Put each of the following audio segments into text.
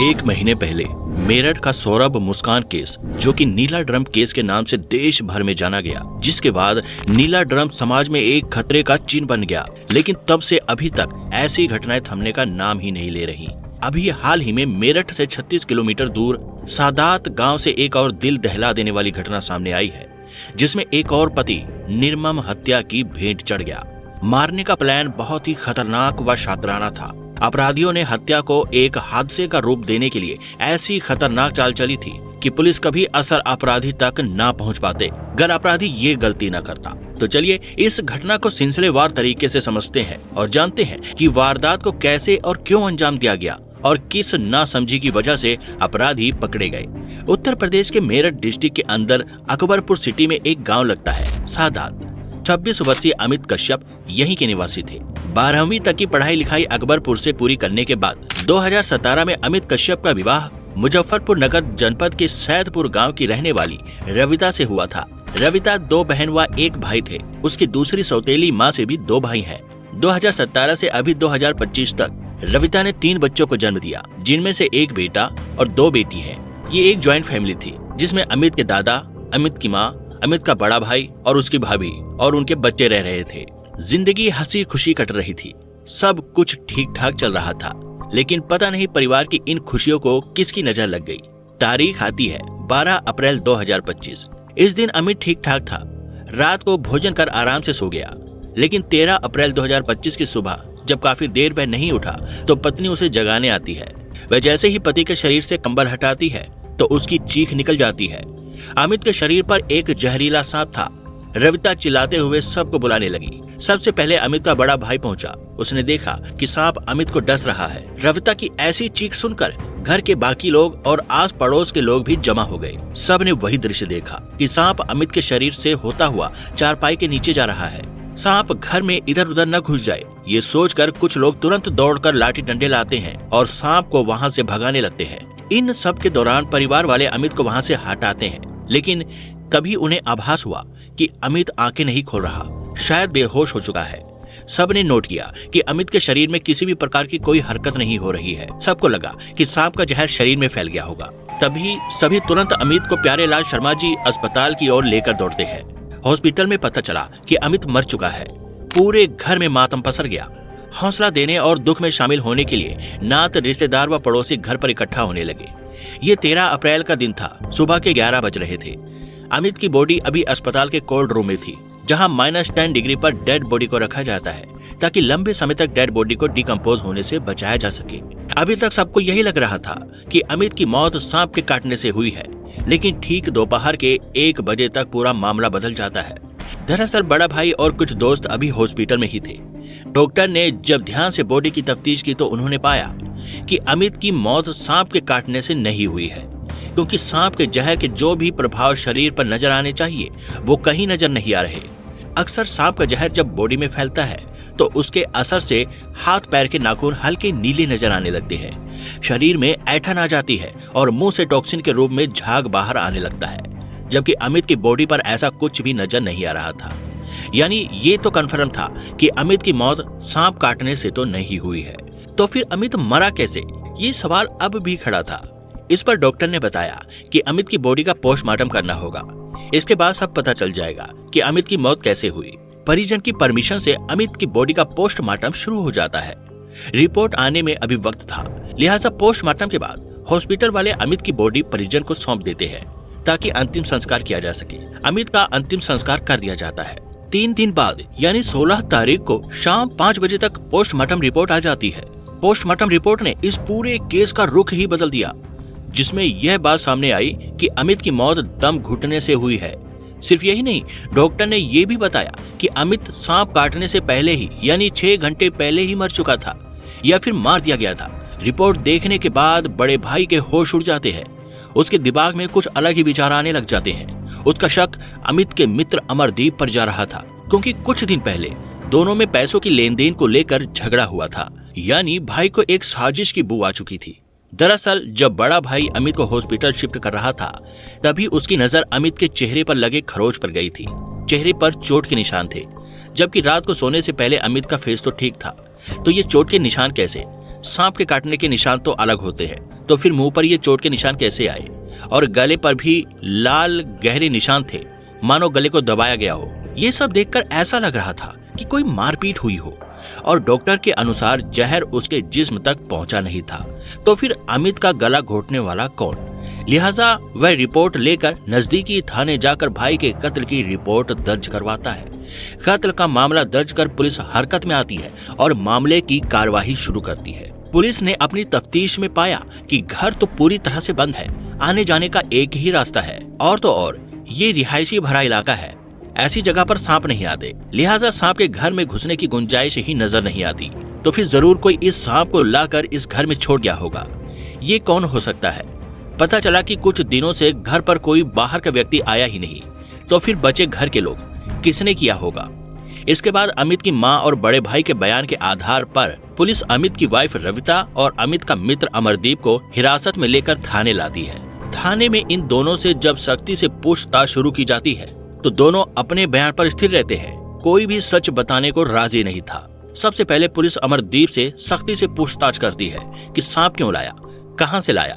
एक महीने पहले मेरठ का सौरभ मुस्कान केस, जो कि नीला ड्रम केस के नाम से देश भर में जाना गया, जिसके बाद नीला ड्रम समाज में एक खतरे का चिन्ह बन गया। लेकिन तब से अभी तक ऐसी घटनाएं थमने का नाम ही नहीं ले रही। अभी हाल ही में मेरठ से 36 किलोमीटर दूर सादात गांव से एक और दिल दहला देने वाली घटना सामने आई है, जिसमें एक और पति निर्मम हत्या की भेंट चढ़ गया। मारने का प्लान बहुत ही खतरनाक व शातिराना था। अपराधियों ने हत्या को एक हादसे का रूप देने के लिए ऐसी खतरनाक चाल चली थी कि पुलिस कभी असल अपराधी तक ना पहुंच पाते अगर अपराधी ये गलती न करता। तो चलिए इस घटना को सिलसिलेवार तरीके से समझते हैं और जानते हैं कि वारदात को कैसे और क्यों अंजाम दिया गया और किस नासमझी की वजह से अपराधी पकड़े गए। उत्तर प्रदेश के मेरठ डिस्ट्रिक्ट के अंदर अकबरपुर सिटी में एक गाँव लगता है सादात। 26 वर्षीय अमित कश्यप यहीं के निवासी थे। 12वीं तक की पढ़ाई लिखाई अकबरपुर से पूरी करने के बाद 2017 में अमित कश्यप का विवाह मुजफ्फरपुर नगर जनपद के सैदपुर गांव की रहने वाली रविता से हुआ था। रविता 2 बहन व 1 भाई थे। उसकी दूसरी सौतेली माँ से भी 2 भाई हैं। 2017 से अभी 2025 तक रविता ने 3 बच्चों को जन्म दिया, जिनमें से 1 बेटा और 2 बेटी हैं। ये एक ज्वाइंट फैमिली थी, जिसमें अमित के दादा, अमित की माँ, अमित का बड़ा भाई और उसकी भाभी और उनके बच्चे रह रहे थे। जिंदगी हंसी खुशी कट रही थी, सब कुछ ठीक ठाक चल रहा था। लेकिन पता नहीं परिवार की इन खुशियों को किसकी नजर लग गई। तारीख आती है 12 अप्रैल 2025। इस दिन अमित ठीक ठाक था। रात को भोजन कर आराम से सो गया। लेकिन 13 अप्रैल 2025 की सुबह जब काफी देर वह नहीं उठा तो पत्नी उसे जगाने आती है। वह जैसे ही पति के शरीर से कंबल हटाती है तो उसकी चीख निकल जाती है। अमित के शरीर पर एक जहरीला सांप था। रविता चिल्लाते हुए सबको बुलाने लगी। सबसे पहले अमित का बड़ा भाई पहुंचा। उसने देखा कि सांप अमित को डस रहा है। रविता की ऐसी चीख सुनकर घर के बाकी लोग और आस पड़ोस के लोग भी जमा हो गए। सब ने वही दृश्य देखा कि सांप अमित के शरीर से होता हुआ चारपाई के नीचे जा रहा है। सांप घर में इधर उधर न घुस जाए, ये सोचकर कुछ लोग तुरंत दौड़कर लाठी डंडे लाते हैं और सांप को वहाँ से भगाने लगते हैं। इन सब के दौरान परिवार वाले अमित को वहाँ से हटाते हैं, लेकिन कभी उन्हें आभास हुआ कि अमित आंखें नहीं खोल रहा, शायद बेहोश हो चुका है। सब ने नोट किया कि अमित के शरीर में किसी भी प्रकार की कोई हरकत नहीं हो रही है। सबको लगा कि सांप का जहर शरीर में फैल गया होगा। तभी सभी तुरंत अमित को प्यारेलाल शर्मा जी अस्पताल की ओर लेकर दौड़ते हैं। हॉस्पिटल में पता चला कि अमित मर चुका है। पूरे घर में मातम पसर गया। हौसला देने और दुख में शामिल होने के लिए नात, रिश्तेदार व पड़ोसी घर पर इकट्ठा होने लगे। ये 13 अप्रैल का दिन था। सुबह के 11 बज रहे थे। अमित की बॉडी अभी अस्पताल के कोल्ड रूम में थी, जहां -10 डिग्री पर डेड बॉडी को रखा जाता है ताकि लंबे समय तक डेड बॉडी को डिकम्पोज होने से बचाया जा सके। अभी तक सबको यही लग रहा था कि अमित की मौत सांप के काटने से हुई है, लेकिन ठीक दोपहर के 1 बजे तक पूरा मामला बदल जाता है। दरअसल बड़ा भाई और कुछ दोस्त अभी हॉस्पिटल में ही थे। डॉक्टर ने जब ध्यान से बॉडी की तफ्तीश की तो उन्होंने पाया कि अमित की मौत सांप के काटने से नहीं हुई है, क्योंकि सांप के जहर के जो भी प्रभाव शरीर पर नजर आने चाहिए वो कहीं नजर नहीं आ रहे। अक्सर सांप का जहर जब बॉडी में फैलता है तो उसके असर से हाथ पैर के नाखून हल्के नीले नजर आने लगते हैं, शरीर में ऐंठन आ जाती है और मुंह से टॉक्सिन के रूप में झाग बाहर आने लगता है। जबकि अमित की बॉडी पर ऐसा कुछ भी नजर नहीं आ रहा था। यानी ये तो कन्फर्म था कि अमित की मौत सांप काटने से तो नहीं हुई है। तो फिर अमित मरा कैसे, ये सवाल अब भी खड़ा था। इस पर डॉक्टर ने बताया कि अमित की बॉडी का पोस्टमार्टम करना होगा। इसके बाद सब पता चल जाएगा कि अमित की मौत कैसे हुई। परिजन की परमिशन से अमित की बॉडी का पोस्टमार्टम शुरू हो जाता है। रिपोर्ट आने में अभी वक्त था, लिहाजा पोस्टमार्टम के बाद हॉस्पिटल वाले अमित की बॉडी परिजन को सौंप देते हैं ताकि अंतिम संस्कार किया जा सके। अमित का अंतिम संस्कार कर दिया जाता है। 3 दिन बाद यानी 16 तारीख को शाम 5 बजे तक पोस्टमार्टम रिपोर्ट आ जाती है। पोस्टमार्टम रिपोर्ट ने इस पूरे केस का रुख ही बदल दिया, जिसमें यह बात सामने आई कि अमित की मौत दम घुटने से हुई है। सिर्फ यही नहीं, डॉक्टर ने यह भी बताया कि अमित सांप काटने से पहले ही यानी 6 घंटे पहले ही मर चुका था या फिर मार दिया गया था। रिपोर्ट देखने के बाद बड़े भाई के होश उड़ जाते हैं। उसके दिमाग में कुछ अलग ही विचार आने लग जाते हैं। उसका शक अमित के मित्र अमरदीप पर जा रहा था, क्योंकि कुछ दिन पहले दोनों में पैसों की लेन देन को लेकर झगड़ा हुआ था। यानी भाई को एक साजिश की बू आ चुकी थी। दरअसल जब बड़ा भाई अमित को हॉस्पिटल शिफ्ट कर रहा था, तभी उसकी नजर अमित के चेहरे पर लगे खरोच पर गई थी। चेहरे पर चोट के निशान थे, जबकि रात को सोने से पहले अमित का फेस तो ठीक था। तो ये चोट के निशान कैसे? सांप के काटने के निशान तो अलग होते हैं, तो फिर मुंह पर ये चोट के निशान कैसे आए? और गले पर भी लाल गहरे निशान थे, मानो गले को दबाया गया हो। ये सब देखकर ऐसा लग रहा था कि कोई मारपीट हुई हो। और डॉक्टर के अनुसार जहर उसके जिस्म तक पहुंचा नहीं था, तो फिर अमित का गला घोटने वाला कौन? लिहाजा वह रिपोर्ट लेकर नजदीकी थाने जाकर भाई के कत्ल की रिपोर्ट दर्ज करवाता है। कत्ल का मामला दर्ज कर पुलिस हरकत में आती है और मामले की कार्यवाही शुरू करती है। पुलिस ने अपनी तफ्तीश में पाया कि घर तो पूरी तरह से बंद है, आने जाने का एक ही रास्ता है, और तो और ये रिहायशी भरा इलाका है, ऐसी जगह पर सांप नहीं आते, लिहाजा सांप के घर में घुसने की गुंजाइश ही नजर नहीं आती। तो फिर जरूर कोई इस सांप को लाकर इस घर में छोड़ गया होगा। ये कौन हो सकता है? पता चला कि कुछ दिनों से घर पर कोई बाहर का व्यक्ति आया ही नहीं। तो फिर बचे घर के लोग, किसने किया होगा? इसके बाद अमित की मां और बड़े भाई के बयान के आधार पर पुलिस अमित की वाइफ रविता और अमित का मित्र अमरदीप को हिरासत में लेकर थाने लाती है। थाने में इन दोनों से जब सख्ती से पूछताछ शुरू की जाती है तो दोनों अपने बयान पर स्थिर रहते हैं। कोई भी सच बताने को राजी नहीं था। सबसे पहले पुलिस अमरदीप से सख्ती से पूछताछ करती है कि सांप क्यों लाया, कहां से लाया।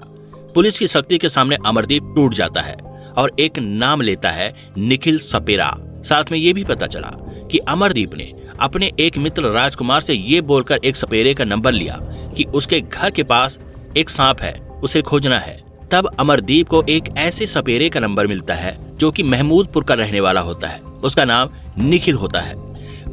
पुलिस की सख्ती के सामने अमरदीप टूट जाता है और एक नाम लेता है, निखिल सपेरा। साथ में ये भी पता चला कि अमरदीप ने अपने एक मित्र राजकुमार से ये बोलकर एक सपेरे का नंबर लिया कि उसके घर के पास एक सांप है, उसे खोजना है। तब अमरदीप को एक ऐसे सपेरे का नंबर मिलता है जो कि महमूदपुर का रहने वाला होता है। उसका नाम निखिल होता है।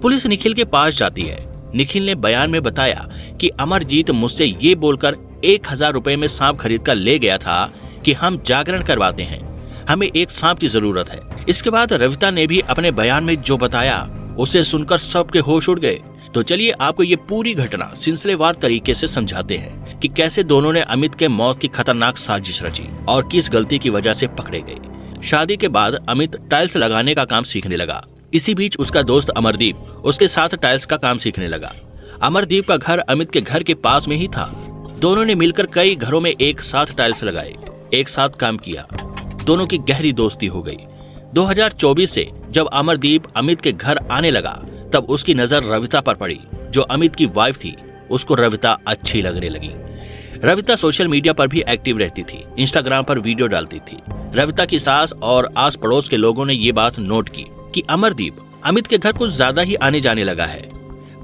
पुलिस निखिल के पास जाती है। निखिल ने बयान में बताया कि अमरजीत मुझसे ये बोलकर 1000 रुपए में सांप खरीद कर ले गया था कि हम जागरण करवाते हैं, हमें एक सांप की जरूरत है। इसके बाद रविता ने भी अपने बयान में जो बताया उसे सुनकर सबके होश उड़ गए। तो चलिए आपको ये पूरी घटना सिलसिलेवार तरीके से समझाते हैं कि कैसे दोनों ने अमित के मौत की खतरनाक साजिश रची और किस गलती की वजह से पकड़े गए। शादी के बाद अमित टाइल्स लगाने का काम सीखने लगा। इसी बीच उसका दोस्त अमरदीप उसके साथ टाइल्स का काम सीखने लगा। अमरदीप का घर अमित के घर के पास में ही था। दोनों ने मिलकर कई घरों में एक साथ टाइल्स लगाए, एक साथ काम किया। दोनों की गहरी दोस्ती हो गई। 2024 से जब अमरदीप अमित के घर आने लगा तब उसकी नजर रविता पर पड़ी, जो अमित की वाइफ थी। उसको रविता अच्छी लगने लगी। रविता सोशल मीडिया पर भी एक्टिव रहती थी, इंस्टाग्राम पर वीडियो डालती थी। रविता की सास और आस पड़ोस के लोगों ने ये बात नोट की कि अमरदीप अमित के घर कुछ ज्यादा ही आने जाने लगा है।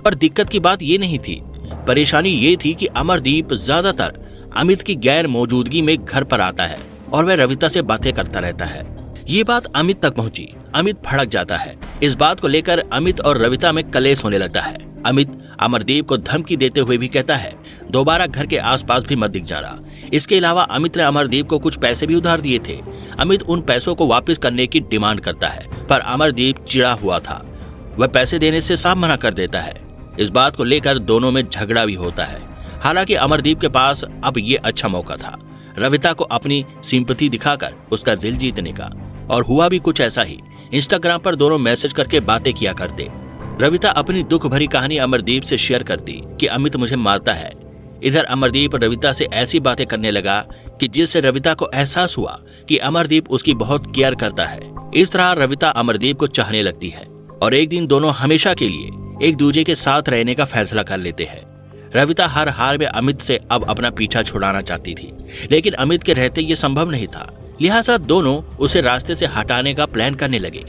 पर दिक्कत की बात ये नहीं थी, परेशानी ये थी कि अमरदीप ज्यादातर अमित की गैर मौजूदगी में घर पर आता है और वह रविता से बातें करता रहता है। ये बात अमित तक पहुंची। अमित भड़क जाता है। इस बात को लेकर अमित और रविता में कलेश होने लगता है। अमित अमरदीप को धमकी देते हुए भी कहता है, दोबारा घर के आसपास भी मत दिख जाना। इसके अलावा अमित ने अमरदीप को कुछ पैसे भी उधार दिए थे। अमित उन पैसों को वापस करने की डिमांड करता है, पर अमरदीप चिढ़ा हुआ था। वह पैसे देने से साफ मना कर देता है। इस बात को लेकर दोनों में झगड़ा भी होता है। हालांकि अमरदीप के पास अब ये अच्छा मौका था रविता को अपनी सिंपैथी दिखाकर उसका दिल जीतने का, और हुआ भी कुछ ऐसा ही। इंस्टाग्राम पर दोनों मैसेज करके बातें किया करते। रविता अपनी दुख भरी कहानी अमरदीप से शेयर करती कि अमित मुझे मारता है। इधर अमरदीप रविता से ऐसी बातें करने लगा कि जिससे रविता को एहसास हुआ कि अमरदीप उसकी बहुत केयर करता है। इस तरह रविता अमरदीप को चाहने लगती है और एक दिन दोनों हमेशा के लिए एक दूसरे के साथ रहने का फैसला कर लेते हैं। रविता हर हाल में अमित से अब अपना पीछा छुड़ाना चाहती थी, लेकिन अमित के रहते ये संभव नहीं था। लिहाजा दोनों उसे रास्ते से हटाने का प्लान करने लगे।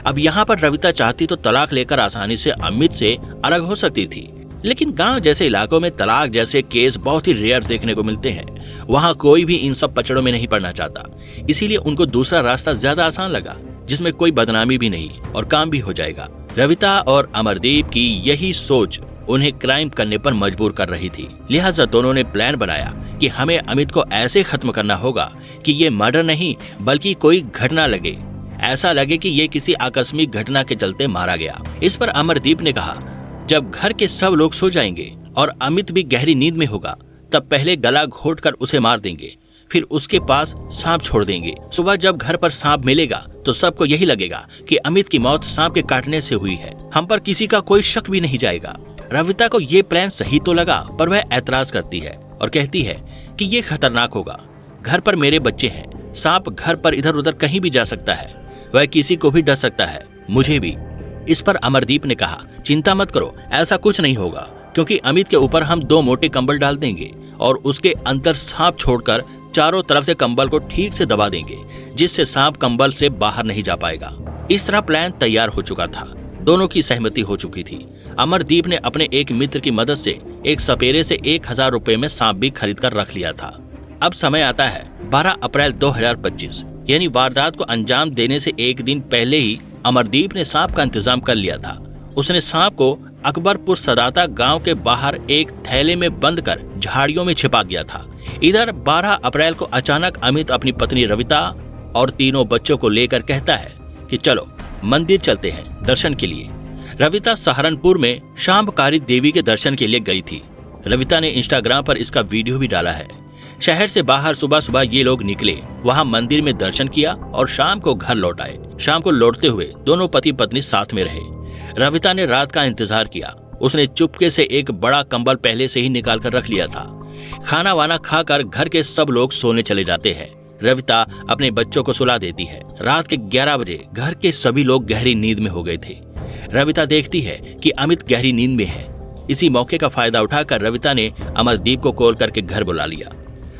अब यहाँ पर रविता चाहती तो तलाक लेकर आसानी से अमित से अलग हो सकती थी, लेकिन गांव जैसे इलाकों में तलाक जैसे केस बहुत ही रेयर देखने को मिलते हैं। वहाँ कोई भी इन सब पचड़ों में नहीं पड़ना चाहता, इसीलिए उनको दूसरा रास्ता ज्यादा आसान लगा, जिसमें कोई बदनामी भी नहीं और काम भी हो जाएगा। रविता और अमरदीप की यही सोच उन्हें क्राइम करने पर मजबूर कर रही थी। लिहाजा दोनों ने प्लान बनाया कि हमें अमित को ऐसे खत्म करना होगा कि ये मर्डर नहीं बल्कि कोई घटना लगे, ऐसा लगे कि ये किसी आकस्मिक घटना के चलते मारा गया। इस पर अमरदीप ने कहा, जब घर के सब लोग सो जाएंगे और अमित भी गहरी नींद में होगा तब पहले गला घोटकर उसे मार देंगे, फिर उसके पास सांप छोड़ देंगे। सुबह जब घर पर सांप मिलेगा तो सबको यही लगेगा कि अमित की मौत सांप के काटने से हुई है। हम पर किसी का कोई शक भी नहीं जाएगा। रविता को ये प्लान सही तो लगा, पर वह ऐतराज करती है और कहती है कि ये खतरनाक होगा। घर पर मेरे बच्चे हैं, सांप घर पर इधर उधर कहीं भी जा सकता है, वह किसी को भी डर सकता है, मुझे भी। इस पर अमरदीप ने कहा, चिंता मत करो, ऐसा कुछ नहीं होगा, क्योंकि अमित के ऊपर हम 2 मोटे कंबल डाल देंगे और उसके अंदर सांप छोड़कर चारों तरफ से कंबल को ठीक से दबा देंगे, जिससे सांप कंबल से बाहर नहीं जा पाएगा। इस तरह प्लान तैयार हो चुका था। दोनों की सहमति हो चुकी थी। अमरदीप ने अपने एक मित्र की मदद से एक सपेरे से 1000 रुपए में सांप भी खरीद कर रख लिया था। अब समय आता है 12 अप्रैल 2025, यानी वारदात को अंजाम देने से एक दिन पहले ही अमरदीप ने सांप का इंतजाम कर लिया था। उसने सांप को अकबरपुर सदाता गांव के बाहर एक थैले में बंद कर झाड़ियों में छिपा दिया था। इधर 12 अप्रैल को अचानक अमित अपनी पत्नी रविता और तीनों बच्चों को लेकर कहता है कि चलो मंदिर चलते हैं दर्शन के लिए। रविता सहारनपुर में शांभकारी देवी के दर्शन के लिए गई थी। रविता ने इंस्टाग्राम पर इसका वीडियो भी डाला है। शहर से बाहर सुबह सुबह ये लोग निकले, वहां मंदिर में दर्शन किया और शाम को घर लौट आए। शाम को लौटते हुए दोनों पति पत्नी साथ में रहे। रविता ने रात का इंतजार किया। उसने चुपके से एक बड़ा कंबल पहले से ही निकाल कर रख लिया था। खाना वाना खाकर घर के सब लोग सोने चले जाते हैं। रविता अपने बच्चों को सुला देती है। रात के 11 बजे घर के सभी लोग गहरी नींद में हो गए थे। रविता देखती है कि अमित गहरी नींद में है। इसी मौके का फायदा उठाकर रविता ने अमरदीप को कॉल करके घर बुला लिया।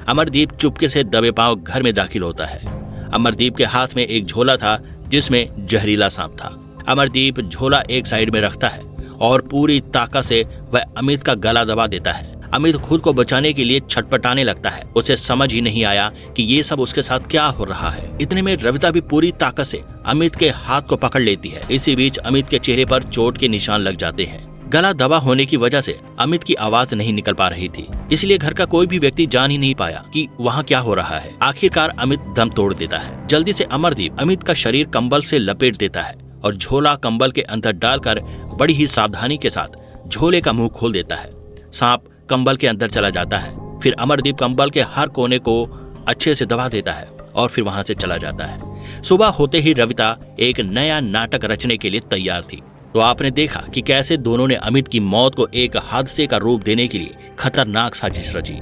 अमरदीप चुपके से दबे पांव घर में दाखिल होता है। अमरदीप के हाथ में एक झोला था जिसमें जहरीला सांप था। अमरदीप झोला एक साइड में रखता है और पूरी ताकत से वह अमित का गला दबा देता है। अमित खुद को बचाने के लिए छटपटाने लगता है। उसे समझ ही नहीं आया कि ये सब उसके साथ क्या हो रहा है। इतने में रविता भी पूरी ताकत से अमित के हाथ को पकड़ लेती है। इसी बीच अमित के चेहरे पर चोट के निशान लग जाते हैं। गला दबा होने की वजह से अमित की आवाज नहीं निकल पा रही थी, इसलिए घर का कोई भी व्यक्ति जान ही नहीं पाया कि वहाँ क्या हो रहा है। आखिरकार अमित दम तोड़ देता है। जल्दी से अमरदीप अमित का शरीर कंबल से लपेट देता है और झोला कंबल के अंदर डालकर बड़ी ही सावधानी के साथ झोले का मुंह खोल देता है। सांप कंबल के अंदर चला जाता है। फिर अमरदीप कंबल के हर कोने को अच्छे से दबा देता है और फिर वहां से चला जाता है। सुबह होते ही रविता एक नया नाटक रचने के लिए तैयार थी। तो आपने देखा कि कैसे दोनों ने अमित की मौत को एक हादसे का रूप देने के लिए खतरनाक साजिश रची,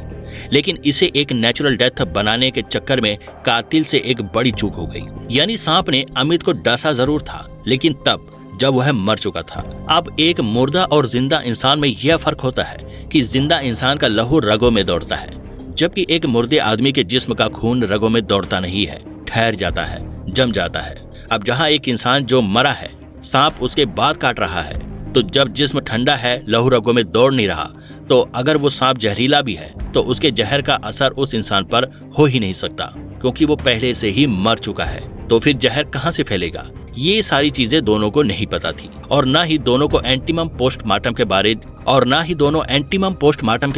लेकिन इसे एक नेचुरल डेथ बनाने के चक्कर में कातिल से एक बड़ी चूक हो गई। यानी सांप ने अमित को डसा जरूर था, लेकिन तब जब वह मर चुका था। अब एक मुर्दा और जिंदा इंसान में यह फर्क होता है कि जिंदा इंसान का लहू रगों में दौड़ता है, जबकि एक मुर्दे आदमी के जिस्म का खून रगों में दौड़ता नहीं है, ठहर जाता है, जम जाता है। अब जहाँ एक इंसान जो मरा है, सांप उसके बाद काट रहा है, तो जब जिस्म ठंडा है, लहू रगों में दौड़ नहीं रहा, तो अगर वो सांप जहरीला भी है तो उसके जहर का असर उस इंसान पर हो ही नहीं सकता, क्योंकि वो पहले से ही मर चुका है। तो फिर जहर कहाँ से फैलेगा? ये सारी चीजें दोनों को नहीं पता थी और ना ही दोनों एंटीमम पोस्टमार्टम के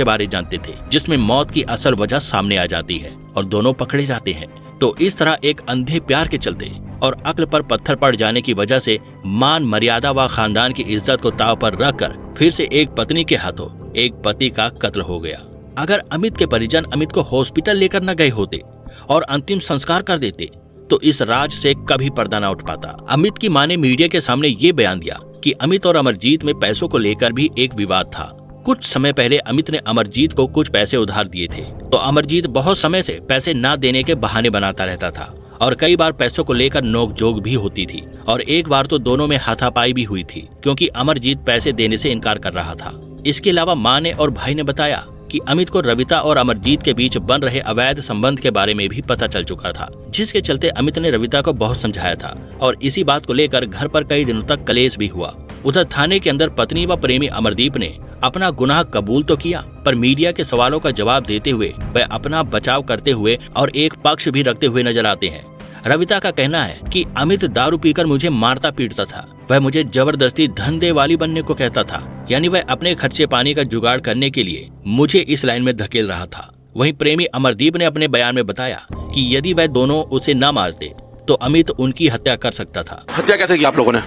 बारे जानते थे, जिसमें मौत की असल वजह सामने आ जाती है और दोनों पकड़े जाते हैं। तो इस तरह एक अंधे प्यार के चलते और अक्ल पर पत्थर पड़ जाने की वजह से मान मर्यादा व खानदान की इज्जत को दांव पर रखकर फिर से एक पत्नी के हाथों एक पति का कत्ल हो गया। अगर अमित के परिजन अमित को हॉस्पिटल लेकर न गए होते और अंतिम संस्कार कर देते तो इस राज से कभी पर्दा न उठ पाता। अमित की मां ने मीडिया के सामने ये बयान दिया कि अमित और अमरजीत में पैसों को लेकर भी एक विवाद था। कुछ समय पहले अमित ने अमरजीत को कुछ पैसे उधार दिए थे, तो अमरजीत बहुत समय से पैसे न देने के बहाने बनाता रहता था और कई बार पैसों को लेकर नोकझोंक भी होती थी और एक बार तो दोनों में हाथापाई भी हुई थी, क्योंकि अमरजीत पैसे देने से इनकार कर रहा था। इसके अलावा मां ने और भाई ने बताया कि अमित को रविता और अमरजीत के बीच बन रहे अवैध संबंध के बारे में भी पता चल चुका था, जिसके चलते अमित ने रविता को बहुत समझाया था और इसी बात को लेकर घर पर कई दिनों तक कलेश भी हुआ। उधर थाने के अंदर पत्नी व प्रेमी अमरदीप ने अपना गुनाह कबूल तो किया, पर मीडिया के सवालों का जवाब देते हुए वह अपना बचाव करते हुए और एक पक्ष भी रखते हुए नजर आते हैं। रविता का कहना है कि अमित दारू पीकर मुझे मारता पीटता था, वह मुझे जबरदस्ती धंधे वाली बनने को कहता था, यानी वह अपने खर्चे पानी का जुगाड़ करने के लिए मुझे इस लाइन में धकेल रहा था। वहीं प्रेमी अमरदीप ने अपने बयान में बताया कि यदि वह दोनों उसे न मारते तो अमित उनकी हत्या कर सकता था। हत्या कैसे की आप लोगों ने?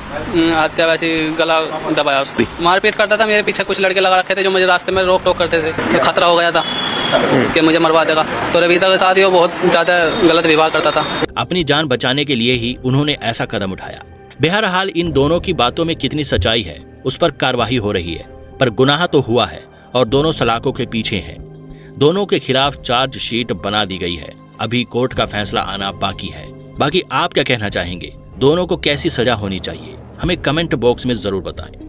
हत्या वैसे गला दबाया, मारपीट करता था। मेरे पीछे कुछ लड़के लगा रखे थे जो मुझे रास्ते में रोक टोक करते थे, तो खतरा हो गया था कि मुझे मरवा देगा। तो रविता के साथ ही वो बहुत ज्यादा गलत व्यवहार करता था। अपनी जान बचाने के लिए ही उन्होंने ऐसा कदम उठाया। बहरहाल इन दोनों की बातों में कितनी सच्चाई है उस पर कार्रवाई हो रही है, पर गुनाह तो हुआ है और दोनों सलाखों के पीछे हैं। दोनों के खिलाफ चार्जशीट बना दी गई है। अभी कोर्ट का फैसला आना बाकी है। बाकी आप क्या कहना चाहेंगे? दोनों को कैसी सजा होनी चाहिए? हमें कमेंट बॉक्स में जरूर बताएं।